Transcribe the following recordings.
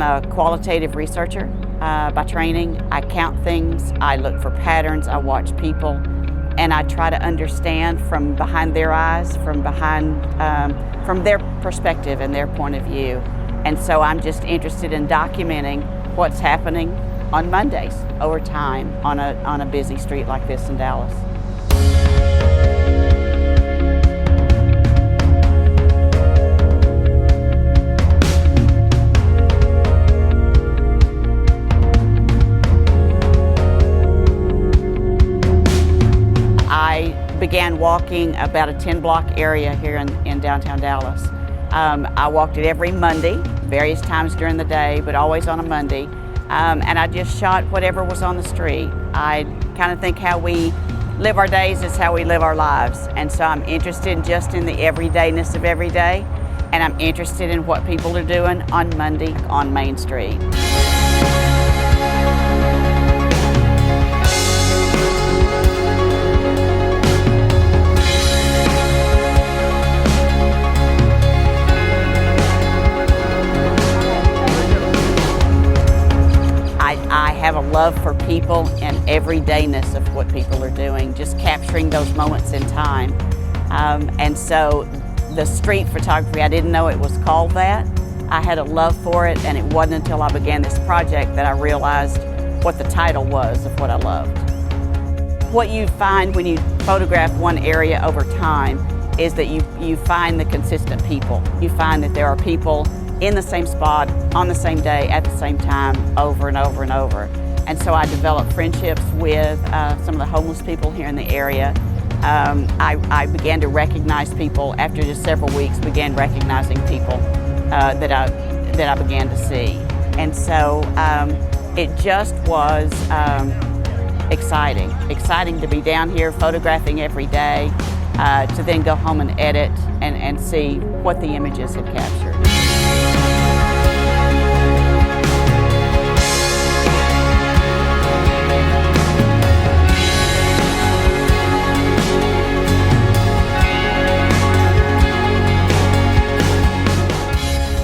I'm a qualitative researcher by training. I count things, I look for patterns, I watch people, and I try to understand from behind their eyes, from their perspective and their point of view. And so I'm just interested in documenting what's happening on Mondays over time on a busy street like this in Dallas. I began walking about a 10-block area here in downtown Dallas. I walked it every Monday, various times during the day, but always on a Monday. And I just shot whatever was on the street. I kind of think how we live our days is how we live our lives. And so I'm interested just in the everydayness of every day, and I'm interested in what people are doing on Monday on Main Street. I have a love for people and everydayness of what people are doing, just capturing those moments in time. And so the street photography, I didn't know it was called that. I had a love for it, and it wasn't until I began this project that I realized what the title was of what I loved. What you find when you photograph one area over time is that you find the consistent people. You find that there are people in the same spot, on the same day, at the same time, over and over and over. And so I developed friendships with some of the homeless people here in the area. I began to recognize people after just several weeks, began recognizing people that I began to see. And so it just was exciting to be down here photographing every day, to then go home and edit and see what the images had captured.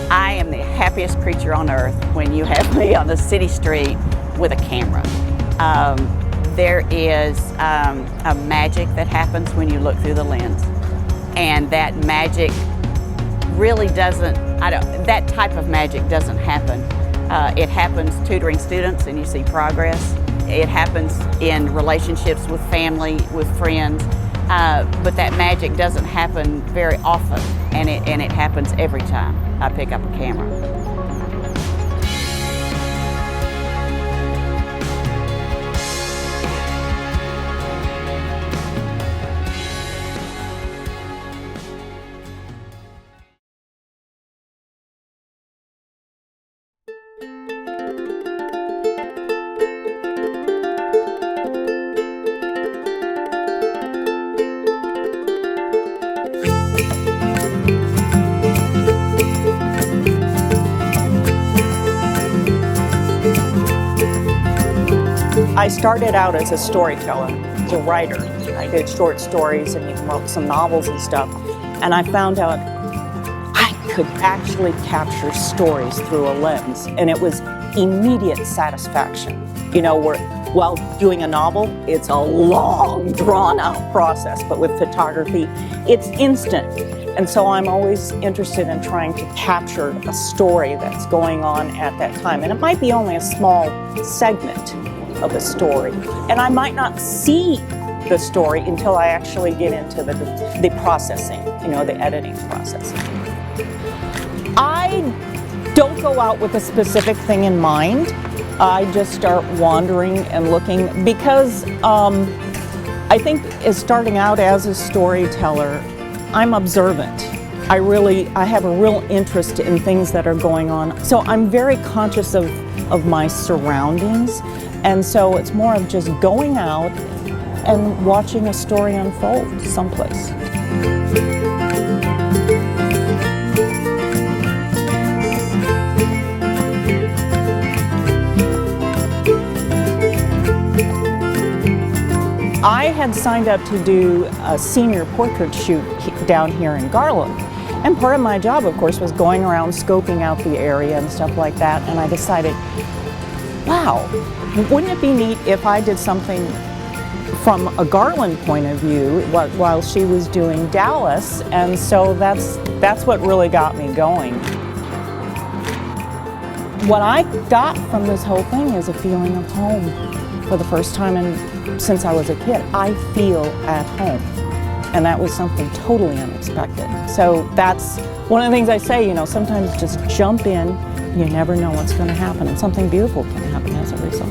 I am the happiest creature on earth when you have me on the city street with a camera. There is a magic that happens when you look through the lens, and that magic really doesn't, that type of magic doesn't happen. It happens tutoring students and you see progress. It happens in relationships with family, with friends, but that magic doesn't happen very often, and it happens every time I pick up a camera. I started out as a storyteller, as a writer. I did short stories and even wrote some novels and stuff. And I found out I could actually capture stories through a lens, and it was immediate satisfaction. You know, while doing a novel, it's a long, drawn-out process, but with photography, it's instant. And so I'm always interested in trying to capture a story that's going on at that time. And it might be only a small segment of a story. And I might not see the story until I actually get into the processing, you know, the editing process. I don't go out with a specific thing in mind. I just start wandering and looking because I think as starting out as a storyteller, I'm observant. I have a real interest in things that are going on. So I'm very conscious of my surroundings. And so it's more of just going out and watching a story unfold someplace. I had signed up to do a senior portrait shoot down here in Garland. And part of my job, of course, was going around scoping out the area and stuff like that. And I decided, wow, wouldn't it be neat if I did something from a Garland point of view while she was doing Dallas? And so that's what really got me going. What I got from this whole thing is a feeling of home for the first time since I was a kid. I feel at home. And that was something totally unexpected. So that's one of the things I say, sometimes just jump in. You never know what's going to happen, and something beautiful can happen as a result.